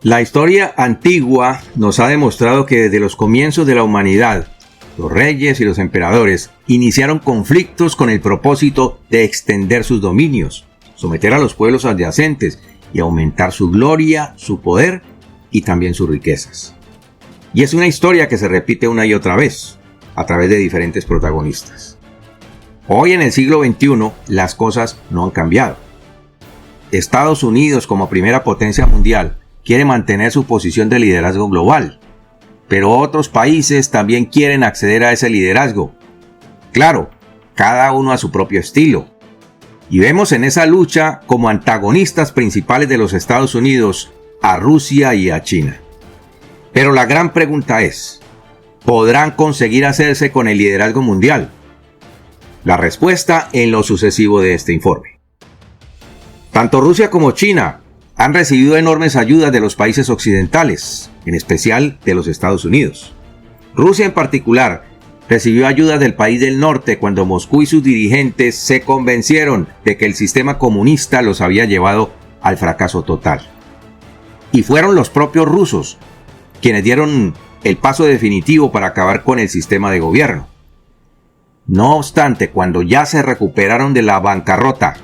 La historia antigua nos ha demostrado que desde los comienzos de la humanidad, los reyes y los emperadores iniciaron conflictos con el propósito de extender sus dominios, someter a los pueblos adyacentes y aumentar su gloria, su poder y también sus riquezas. Y es una historia que se repite una y otra vez, a través de diferentes protagonistas. Hoy en el siglo XXI las cosas no han cambiado. Estados Unidos, como primera potencia mundial, quiere mantener su posición de liderazgo global, pero otros países también quieren acceder a ese liderazgo. Claro, cada uno a su propio estilo. Y vemos en esa lucha como antagonistas principales de los Estados Unidos a Rusia y a China. Pero la gran pregunta es, ¿podrán conseguir hacerse con el liderazgo mundial? La respuesta en lo sucesivo de este informe. Tanto Rusia como China han recibido enormes ayudas de los países occidentales, en especial de los Estados Unidos. Rusia en particular recibió ayuda del país del norte cuando Moscú y sus dirigentes se convencieron de que el sistema comunista los había llevado al fracaso total. Y fueron los propios rusos quienes dieron el paso definitivo para acabar con el sistema de gobierno. No obstante, cuando ya se recuperaron de la bancarrota,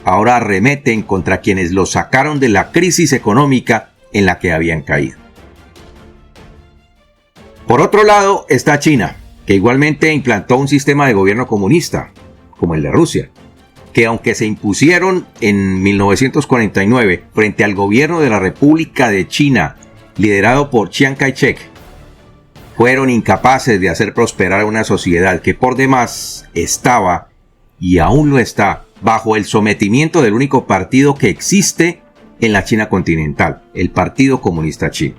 ahora arremeten contra quienes los sacaron de la crisis económica en la que habían caído. Por otro lado está China, que igualmente implantó un sistema de gobierno comunista, como el de Rusia, que aunque se impusieron en 1949 frente al gobierno de la República de China, liderado por Chiang Kai-shek, fueron incapaces de hacer prosperar una sociedad que por demás estaba, y aún lo está, bajo el sometimiento del único partido que existe en la China continental, el Partido Comunista Chino.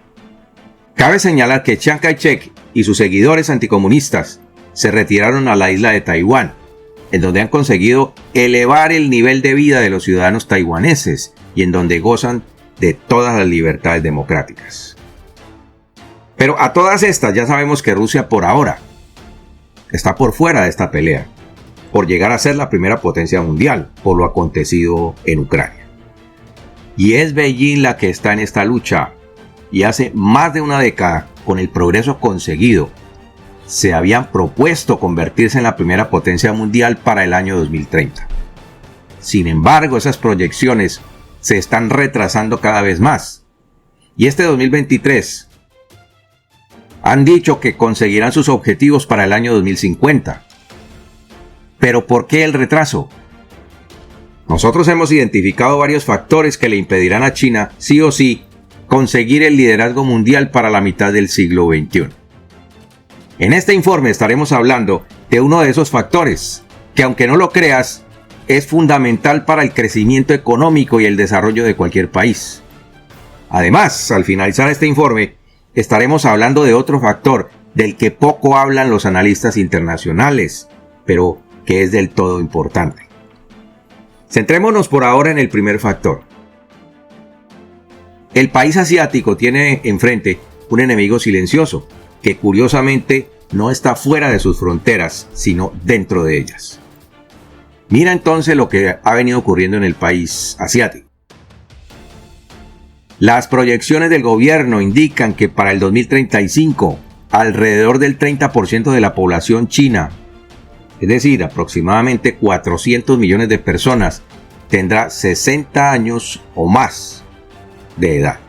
Cabe señalar que Chiang Kai-shek y sus seguidores anticomunistas se retiraron a la isla de Taiwán, en donde han conseguido elevar el nivel de vida de los ciudadanos taiwaneses y en donde gozan de todas las libertades democráticas. Pero a todas estas ya sabemos que Rusia por ahora está por fuera de esta pelea, por llegar a ser la primera potencia mundial por lo acontecido en Ucrania. Y es Beijing la que está en esta lucha, y hace más de una década, con el progreso conseguido, se habían propuesto convertirse en la primera potencia mundial para el año 2030. Sin embargo, esas proyecciones se están retrasando cada vez más, y este 2023 han dicho que conseguirán sus objetivos para el año 2050. ¿Pero por qué el retraso? Nosotros hemos identificado varios factores que le impedirán a China, sí o sí, conseguir el liderazgo mundial para la mitad del siglo XXI. En este informe estaremos hablando de uno de esos factores, que aunque no lo creas, es fundamental para el crecimiento económico y el desarrollo de cualquier país. Además, al finalizar este informe, estaremos hablando de otro factor del que poco hablan los analistas internacionales, pero que es del todo importante. Centrémonos por ahora en el primer factor. El país asiático tiene enfrente un enemigo silencioso, que curiosamente no está fuera de sus fronteras, sino dentro de ellas. Mira entonces lo que ha venido ocurriendo en el país asiático. Las proyecciones del gobierno indican que para el 2035, alrededor del 30% de la población china, es decir, aproximadamente 400 millones de personas, tendrá 60 años o más de edad.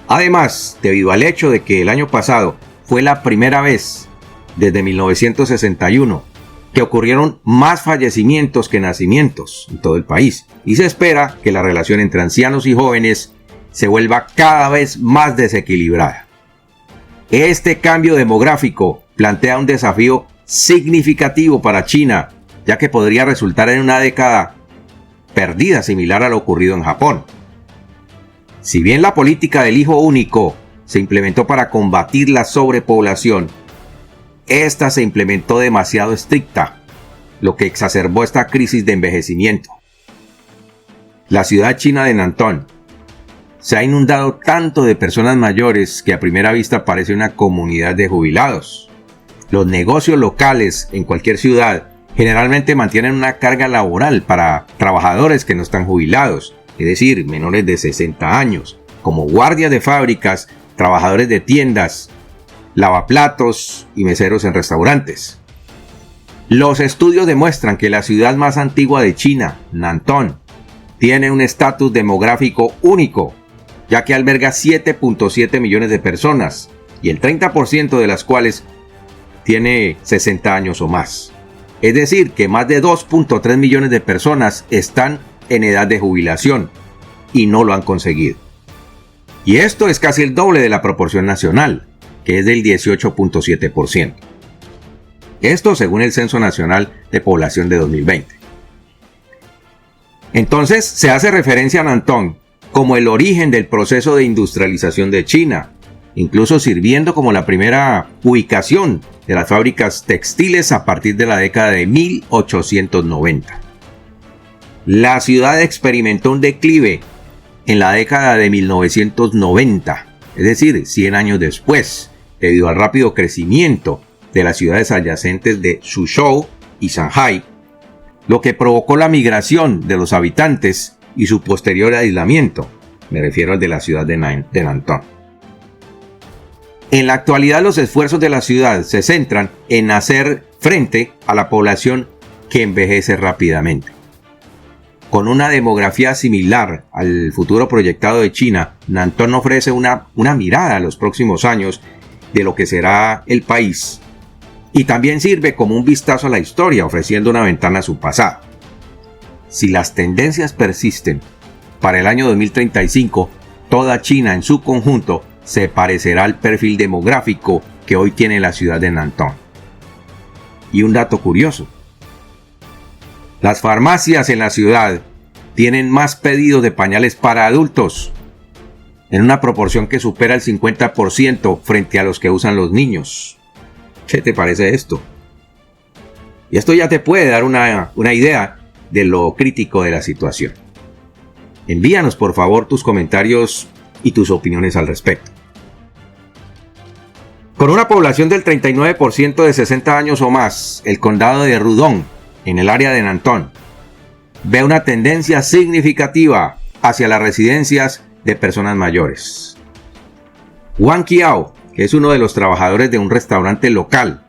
Además, debido al hecho de que el año pasado fue la primera vez desde 1961 que ocurrieron más fallecimientos que nacimientos en todo el país, y se espera que la relación entre ancianos y jóvenes se vuelva cada vez más desequilibrada. Este cambio demográfico plantea un desafío significativo para China, ya que podría resultar en una década perdida similar a lo ocurrido en Japón. Si bien la política del hijo único se implementó para combatir la sobrepoblación, esta se implementó demasiado estricta, lo que exacerbó esta crisis de envejecimiento. La ciudad china de Nantong se ha inundado tanto de personas mayores que a primera vista parece una comunidad de jubilados. Los negocios locales en cualquier ciudad generalmente mantienen una carga laboral para trabajadores que no están jubilados, es decir, menores de 60 años, como guardias de fábricas, trabajadores de tiendas, lavaplatos y meseros en restaurantes. Los estudios demuestran que la ciudad más antigua de China, Nantong, tiene un estatus demográfico único, ya que alberga 7.7 millones de personas y el 30% de las cuales tiene 60 años o más. Es decir, que más de 2.3 millones de personas están en edad de jubilación y no lo han conseguido. Y esto es casi el doble de la proporción nacional, que es del 18.7%. Esto según el Censo Nacional de Población de 2020. Entonces se hace referencia a Nantong como el origen del proceso de industrialización de China, incluso sirviendo como la primera ubicación de las fábricas textiles a partir de la década de 1890. La ciudad experimentó un declive en la década de 1990, es decir, 100 años después, debido al rápido crecimiento de las ciudades adyacentes de Suzhou y Shanghái, lo que provocó la migración de los habitantes y su posterior aislamiento. Me refiero al de la ciudad de Nantong. En la actualidad los esfuerzos de la ciudad se centran en hacer frente a la población que envejece rápidamente. Con una demografía similar al futuro proyectado de China, Nantong ofrece una mirada a los próximos años de lo que será el país y también sirve como un vistazo a la historia, ofreciendo una ventana a su pasado. Si las tendencias persisten, para el año 2035, toda China en su conjunto se parecerá al perfil demográfico que hoy tiene la ciudad de Nantong. Y un dato curioso: las farmacias en la ciudad tienen más pedidos de pañales para adultos, en una proporción que supera el 50% frente a los que usan los niños. ¿Qué te parece esto? Y esto ya te puede dar una idea de lo crítico de la situación. Envíanos por favor tus comentarios y tus opiniones al respecto. Con una población del 39% de 60 años o más, el condado de Rudong, en el área de Nantong, ve una tendencia significativa hacia las residencias de personas mayores. Wang Qiao, que es uno de los trabajadores de un restaurante local,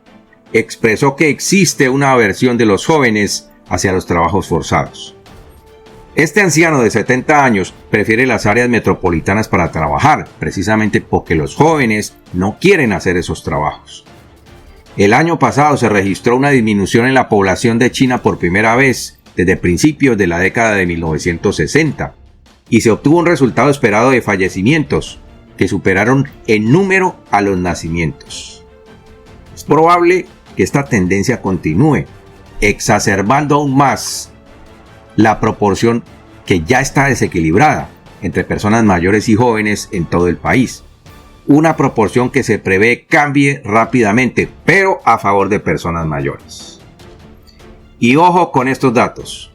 expresó que existe una aversión de los jóvenes hacia los trabajos forzados. Este anciano de 70 años prefiere las áreas metropolitanas para trabajar, precisamente porque los jóvenes no quieren hacer esos trabajos. El año pasado se registró una disminución en la población de China por primera vez desde principios de la década de 1960 y se obtuvo un resultado esperado de fallecimientos que superaron en número a los nacimientos. Es probable que esta tendencia continúe, exacerbando aún más la proporción que ya está desequilibrada entre personas mayores y jóvenes en todo el país. Una proporción que se prevé cambie rápidamente, pero a favor de personas mayores. Y ojo con estos datos.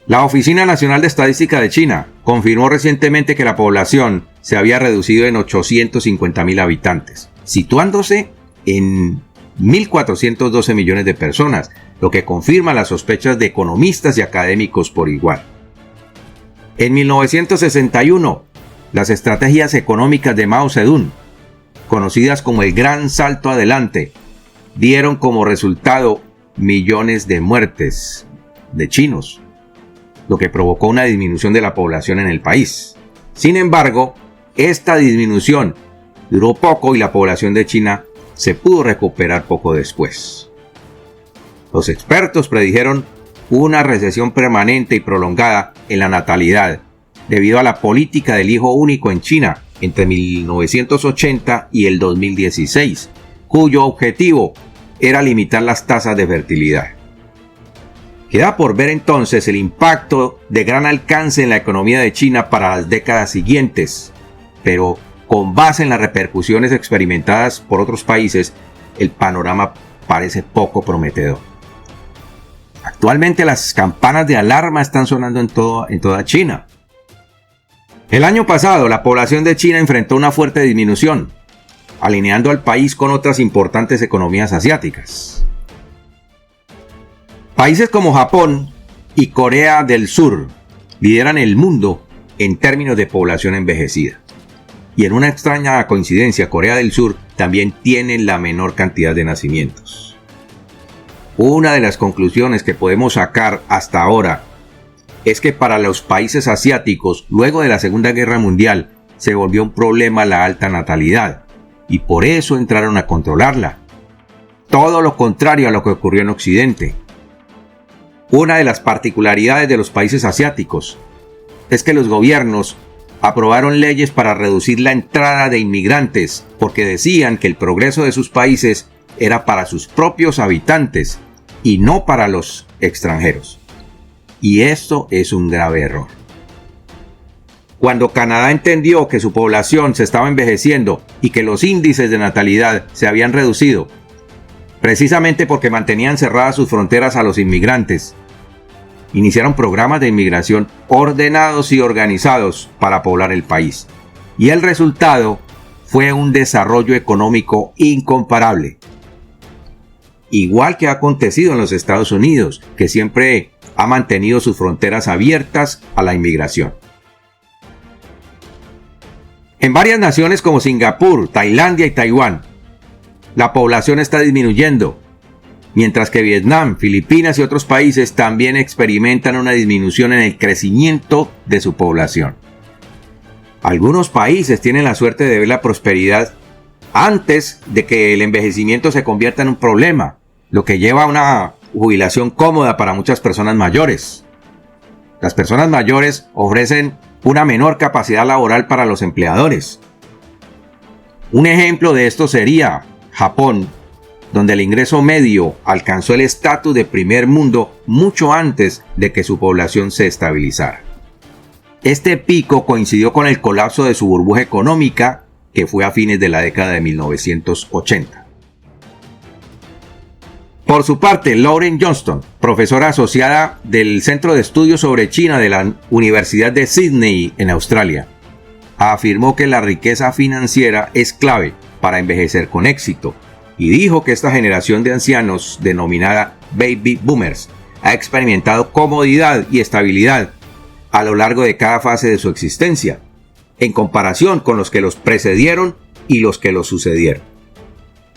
La Oficina Nacional de Estadística de China confirmó recientemente que la población se había reducido en 850.000 habitantes, situándose en 1.412 millones de personas, lo que confirma las sospechas de economistas y académicos por igual. En 1961, las estrategias económicas de Mao Zedong, conocidas como el Gran Salto Adelante, dieron como resultado millones de muertes de chinos, lo que provocó una disminución de la población en el país. Sin embargo, esta disminución duró poco y la población de China se pudo recuperar poco después. Los expertos predijeron una recesión permanente y prolongada en la natalidad, debido a la política del hijo único en China entre 1980 y el 2016, cuyo objetivo era limitar las tasas de fertilidad. Queda por ver entonces el impacto de gran alcance en la economía de China para las décadas siguientes, pero con base en las repercusiones experimentadas por otros países, el panorama parece poco prometedor. Actualmente las campanas de alarma están sonando en toda China. El año pasado la población de China enfrentó una fuerte disminución, alineando al país con otras importantes economías asiáticas. Países como Japón y Corea del Sur lideran el mundo en términos de población envejecida. Y en una extraña coincidencia, Corea del Sur también tiene la menor cantidad de nacimientos. Una de las conclusiones que podemos sacar hasta ahora es que para los países asiáticos, luego de la Segunda Guerra Mundial, se volvió un problema la alta natalidad, y por eso entraron a controlarla. Todo lo contrario a lo que ocurrió en Occidente. Una de las particularidades de los países asiáticos es que los gobiernos aprobaron leyes para reducir la entrada de inmigrantes, porque decían que el progreso de sus países era para sus propios habitantes y no para los extranjeros. Y esto es un grave error. Cuando Canadá entendió que su población se estaba envejeciendo y que los índices de natalidad se habían reducido, precisamente porque mantenían cerradas sus fronteras a los inmigrantes, iniciaron programas de inmigración ordenados y organizados para poblar el país. Y el resultado fue un desarrollo económico incomparable. Igual que ha acontecido en los Estados Unidos, que siempre ha mantenido sus fronteras abiertas a la inmigración. En varias naciones como Singapur, Tailandia y Taiwán, la población está disminuyendo, mientras que Vietnam, Filipinas y otros países también experimentan una disminución en el crecimiento de su población. Algunos países tienen la suerte de ver la prosperidad antes de que el envejecimiento se convierta en un problema, lo que lleva a una jubilación cómoda para muchas personas mayores. Las personas mayores ofrecen una menor capacidad laboral para los empleadores. Un ejemplo de esto sería Japón, donde el ingreso medio alcanzó el estatus de primer mundo mucho antes de que su población se estabilizara. Este pico coincidió con el colapso de su burbuja económica, que fue a fines de la década de 1980. Por su parte, Lauren Johnston, profesora asociada del Centro de Estudios sobre China de la Universidad de Sydney en Australia, afirmó que la riqueza financiera es clave para envejecer con éxito y dijo que esta generación de ancianos, denominada Baby Boomers, ha experimentado comodidad y estabilidad a lo largo de cada fase de su existencia, en comparación con los que los precedieron y los que los sucedieron,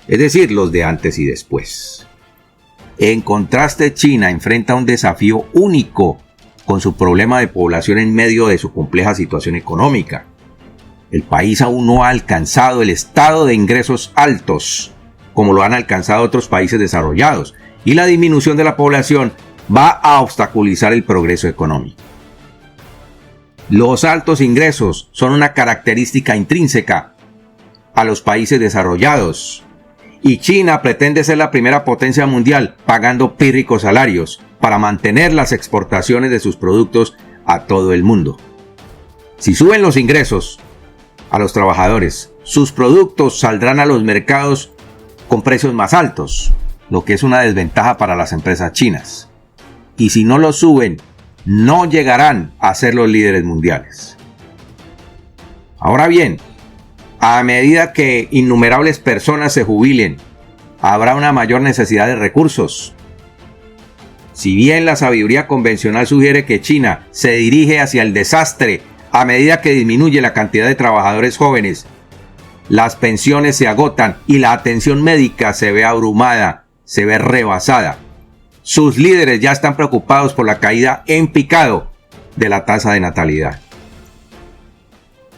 es decir, los de antes y después. En contraste, China enfrenta un desafío único con su problema de población en medio de su compleja situación económica. El país aún no ha alcanzado el estado de ingresos altos, como lo han alcanzado otros países desarrollados, y la disminución de la población va a obstaculizar el progreso económico. Los altos ingresos son una característica intrínseca a los países desarrollados, y China pretende ser la primera potencia mundial pagando pírricos salarios para mantener las exportaciones de sus productos a todo el mundo. Si suben los ingresos a los trabajadores, sus productos saldrán a los mercados con precios más altos, lo que es una desventaja para las empresas chinas. Y si no los suben, no llegarán a ser los líderes mundiales. Ahora bien, a medida que innumerables personas se jubilen, habrá una mayor necesidad de recursos. Si bien la sabiduría convencional sugiere que China se dirige hacia el desastre a medida que disminuye la cantidad de trabajadores jóvenes, las pensiones se agotan y la atención médica se ve abrumada, se ve rebasada. Sus líderes ya están preocupados por la caída en picado de la tasa de natalidad.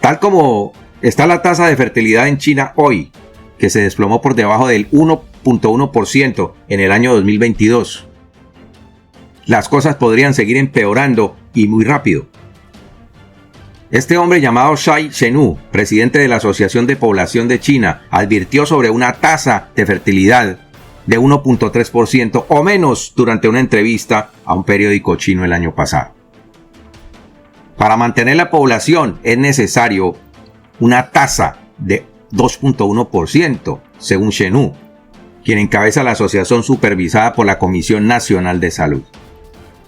Tal como está la tasa de fertilidad en China hoy, que se desplomó por debajo del 1.1% en el año 2022. Las cosas podrían seguir empeorando y muy rápido. Este hombre llamado Shai Zhenu, presidente de la Asociación de Población de China, advirtió sobre una tasa de fertilidad de 1.3% o menos durante una entrevista a un periódico chino el año pasado. Para mantener la población es necesario una tasa de 2.1%, según Zhenu, quien encabeza la asociación supervisada por la Comisión Nacional de Salud.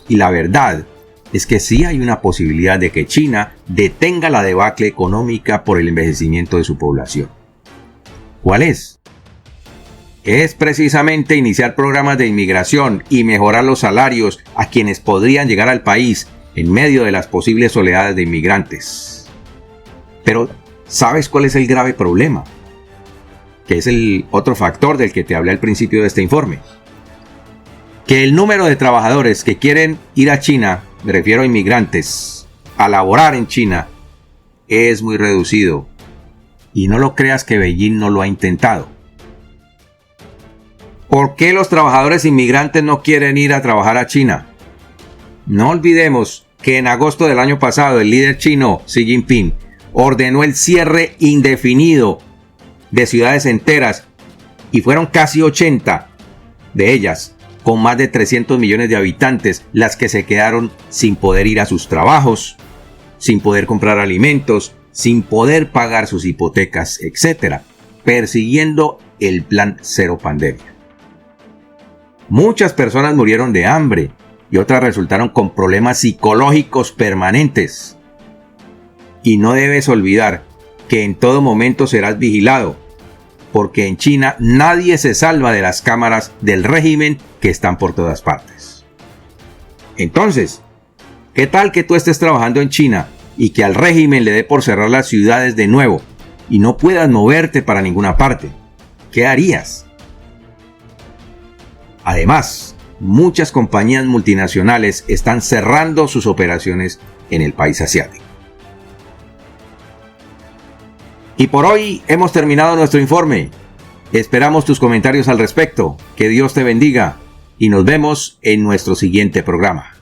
Y la verdad es que sí hay una posibilidad de que China detenga la debacle económica por el envejecimiento de su población. ¿Cuál es? Es precisamente iniciar programas de inmigración y mejorar los salarios a quienes podrían llegar al país en medio de las posibles oleadas de inmigrantes. Pero, ¿sabes cuál es el grave problema? Que es el otro factor del que te hablé al principio de este informe. Que el número de trabajadores que quieren ir a China, me refiero a inmigrantes, a laborar en China, es muy reducido. Y no lo creas que Beijing no lo ha intentado. ¿Por qué los trabajadores inmigrantes no quieren ir a trabajar a China? No olvidemos que en agosto del año pasado el líder chino Xi Jinping ordenó el cierre indefinido de ciudades enteras y fueron casi 80 de ellas con más de 300 millones de habitantes las que se quedaron sin poder ir a sus trabajos, sin poder comprar alimentos, sin poder pagar sus hipotecas, etc., persiguiendo el plan cero pandemia. Muchas personas murieron de hambre y otras resultaron con problemas psicológicos permanentes. Y no debes olvidar que en todo momento serás vigilado, porque en China nadie se salva de las cámaras del régimen que están por todas partes. Entonces, ¿qué tal que tú estés trabajando en China y que al régimen le dé por cerrar las ciudades de nuevo y no puedas moverte para ninguna parte? ¿Qué harías? Además, muchas compañías multinacionales están cerrando sus operaciones en el país asiático. Y por hoy hemos terminado nuestro informe. Esperamos tus comentarios al respecto. Que Dios te bendiga y nos vemos en nuestro siguiente programa.